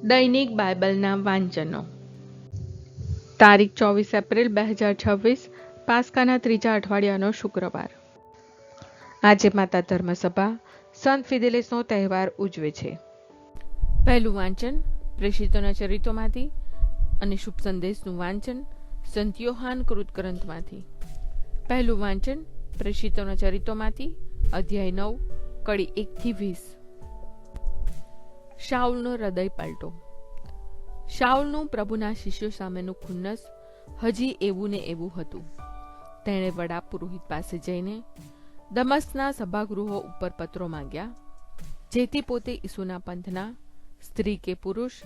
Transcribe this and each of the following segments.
દૈનિક બાઇબલના વાંચનો. તારીખ 24 એપ્રિલ 2026, પાસ્કાના ત્રીજા અઠવાડિયાનો શુક્રવાર. આજે માતા ધર્મસભા સંત ફિદેલિસનો તહેવાર ઉજવે છે. પહેલું વાંચન પ્રેષિતોના ચરિત્રોમાંથી અને શુભ સંદેશનું વાંચન સંત યોહાન કૃત ગ્રંથમાંથી. પહેલું વાંચન પ્રેષિતોના ચરિત્રોમાંથી અધ્યાય 9 કડી 1 થી 20. શાઉલનો હૃદય પલટો. શાઉલનું પ્રભુના શિષ્યો સામેનું ખુન્નસ હજી એવું ને એવું હતું. તેણે વડા પુરોહિત પાસે જઈને દમસ્કના સભાગૃહો ઉપર પત્રો માંગ્યા, જેથી પોતે ઈસુના પંથના સ્ત્રી કે પુરુષ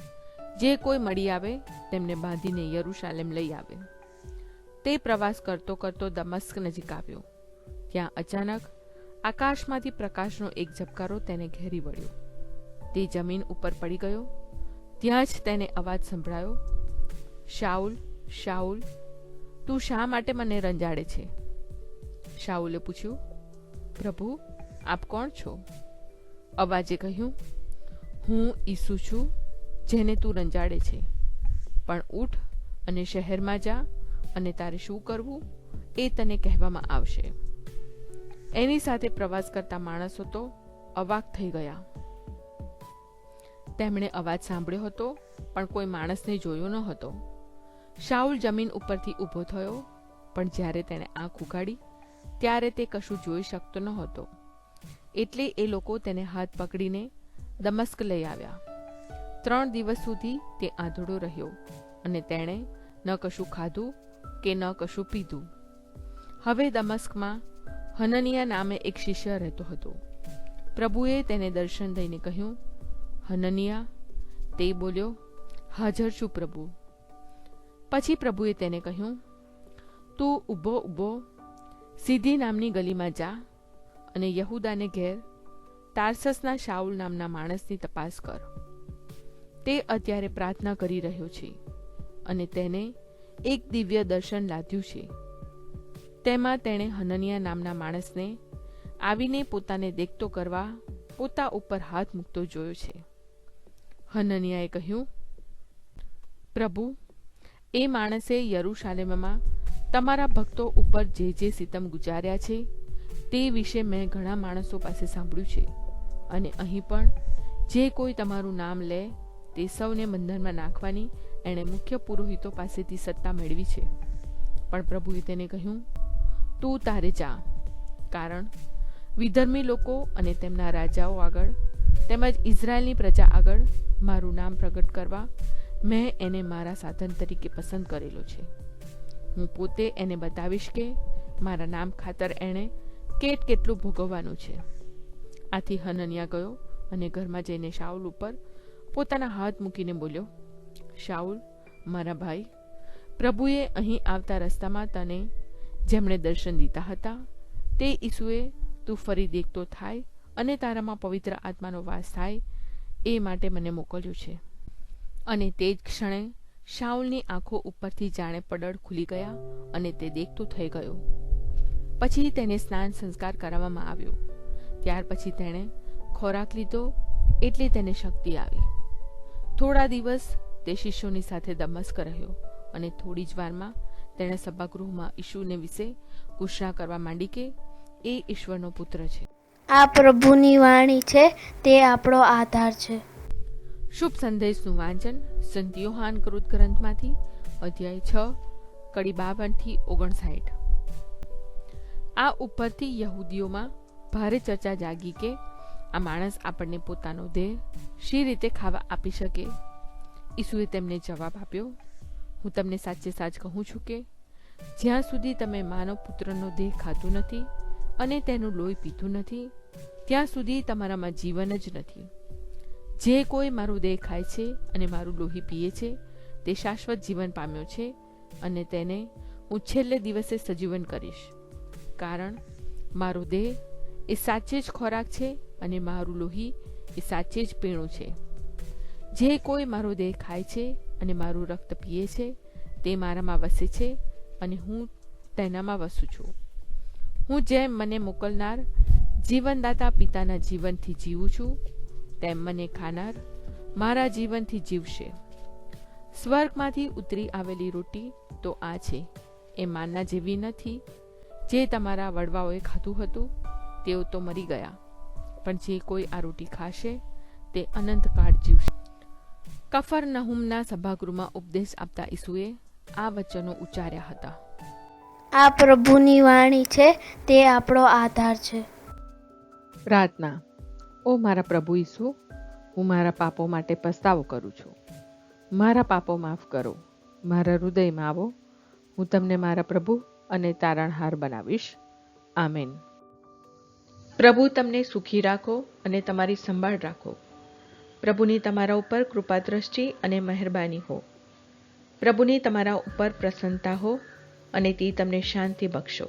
જે કોઈ મળી આવે તેમને બાંધીને યરૂશાલેમ લઈ આવે. તે પ્રવાસ કરતો કરતો દમસ્ક નજીક આવ્યો. ત્યાં અચાનક આકાશમાંથી પ્રકાશનો એક ઝબકારો તેને ઘેરી વળ્યો. તે જમીન ઉપર પડી ગયો. ત્યાં જ તેને અવાજ સંભળાયો, શાઉલ, શાઉલ, તું શા માટે મને રંજાડે છે? શાઉલે પૂછ્યું, પ્રભુ, આપ કોણ છો? અવાજે કહ્યું, હું ઈસુ છું, જેને તું રંજાડે છે. પણ ઉઠ અને શહેરમાં જા, અને તારે શું કરવું એ તને કહેવામાં આવશે. એની સાથે પ્રવાસ કરતા માણસો તો અવાક થઈ ગયા. તેમણે અવાજ સાંભળ્યો હતો, પણ કોઈ માણસને જોયો ન હતો. શાઉલ જમીન ઉપરથી ઊભો થયો, પણ જ્યારે તેણે આંખ ઉઘાડી ત્યારે તે કશું જોઈ શકતો ન હતો. એટલે એ લોકો તેને હાથ પકડીને દમસ્ક લઈ આવ્યા. 3 દિવસ સુધી તે આંધળો રહ્યો, અને તેણે ન કશું ખાધું કે ન કશું પીધું. હવે દમસ્કમાં હનનિયા નામે એક શિષ્ય રહેતો હતો. પ્રભુએ તેને દર્શન દઈને કહ્યું, હનનિયા. તે બોલ્યો, હાજર છું પ્રભુ. પછી પ્રભુએ તેને કહ્યું, તું ઊભો ઊભો સીધી નામની ગલીમાં જા, અને યહૂદાને ઘેર તાર્સસના શાઉલ નામના માણસની તપાસ કર. તે અત્યારે પ્રાર્થના કરી રહ્યો છે, અને તેને એક દિવ્ય દર્શન લાદ્યું છે. તેમાં તેણે હનનિયા નામના માણસને આવીને પોતાને દેખતો કરવા પોતા ઉપર હાથ મૂકતો જોયો છે. હનનિયાએ કહ્યું, પ્રભુ, એ માણસે યરૂશાલેમમાં તમારા ભક્તો ઉપર જે સિતમ ગુજાર્યા છે તે વિશે મેં ઘણા માણસો પાસે સાંભળ્યું છે, અને અહીં પણ જે કોઈ તમારું નામ લે તે સૌને બંધનમાં નાખવાની એણે મુખ્ય પુરોહિતો પાસેથી સત્તા મેળવી છે. પણ પ્રભુએ તેને કહ્યું, તું તારે જા, કારણ વિધર્મી લોકો અને તેમના રાજાઓ આગળ તેમજ ઇઝરાયલની પ્રજા આગળ મારું નામ પ્રગટ કરવા મેં એને મારા સાધન તરીકે પસંદ કરેલો છે. હું પોતે એને બતાવીશ કે મારા નામ ખાતર એણે કેટલું ભોગવવાનું છે. આથી હનનિયા ગયો અને ઘરમાં જઈને શાઉલ ઉપર પોતાના હાથ મૂકીને બોલ્યો, શાઉલ, મારા ભાઈ, પ્રભુએ અહીં આવતા રસ્તામાં તને જેમણે દર્શન દીધા હતા તે ઈસુએ તું ફરી દેખતો થાય અને તારામાં પવિત્ર આત્માનો વાસ થાય એ માટે મને મોકલ્યું છે. અને તે જ ક્ષણે શાઉલની આંખો ઉપરથી જાણે પડળ ખુલી ગયા, અને તે દેખતો થઈ ગયો. પછી તેને સ્નાન સંસ્કાર કરાવવામાં આવ્યો. ત્યાર પછી તેણે ખોરાક લીધો, એટલે તેને શક્તિ આવી. થોડા દિવસ તે શિષ્યોની સાથે દમસ્ક રહ્યો, અને થોડી જ વારમાં તેણે સભાગૃહમાં ઈસુને વિશે ઘોષણા કરવા માંડી કે એ ઈશ્વરનો પુત્ર છે. આ પ્રભુની વાણી છે, તે આપણો આધાર છે. શુભ સંદેશનું વાંચન સંત યોહાન કૃત ગ્રંથમાંથી અધ્યાય 6 કડી 52 થી 59. આ ઉપરથી યહૂદીઓમાં ભારે ચર્ચા જાગી કે આ માણસ આપણને પોતાનો દેહ શી રીતે ખાવા આપી શકે. ઈસુએ તેમને જવાબ આપ્યો, હું તમને સાચે સાચ કહું છું કે જ્યાં સુધી તમે માનવ પુત્રનો દેહ ખાધું નથી અને તેનું લોહી પીધું નથી, ત્યાં સુધી તમારામાં જીવન જ નથી. જે કોઈ મારું દેહ ખાય છે અને મારું લોહી પીએ છે તે શાશ્વત જીવન પામ્યો છે, અને તેને હું છેલ્લે દિવસે સજીવન કરીશ. કારણ મારો દેહ એ સાચે જ ખોરાક છે, અને મારું લોહી એ સાચે જ પીણું છે. જે કોઈ મારો દેહ ખાય છે અને મારું રક્ત પીએ છે તે મારામાં વસે છે, અને હું તેનામાં વસું છું. હું જેમ મને મોકલનાર જીવનદાતા પિતાના જીવનથી જીવું છું, તેમ મને ખાનાર મારા જીવનથી જીવશે. સ્વર્ગમાંથી ઉતરી આવેલી રોટી તો આ છે, એ માનના જેવી નથી જે તમારા વડવાઓએ ખાધું હતું. તેઓ તો મરી ગયા, પણ જે કોઈ આ રોટી ખાશે તે અનંતકાળ જીવશે. કફરનહૂમના સભાગૃહમાં ઉપદેશ આપતા ઈસુએ આ વચનો ઉચ્ચાર્યા હતા. આ પ્રભુની વાણી છે, તે આપણો આધાર છે. પ્રાર્થના. ઓ મારા પ્રભુ ઈસુ, હું મારા પાપો માટે પસ્તાવો કરું છું. મારા પાપો માફ કરો. મારા હૃદયમાં આવો. હું તમને મારા પ્રભુ અને તારણહાર બનાવીશ. આમેન. પ્રભુ તમને સુખી રાખો અને તમારી સંભાળ રાખો. પ્રભુની તમારા ઉપર કૃપા દ્રષ્ટિ અને મહેરબાની હો. પ્રભુની તમારા ઉપર પ્રસન્નતા હો અને તે તમને શાંતિ બક્ષો.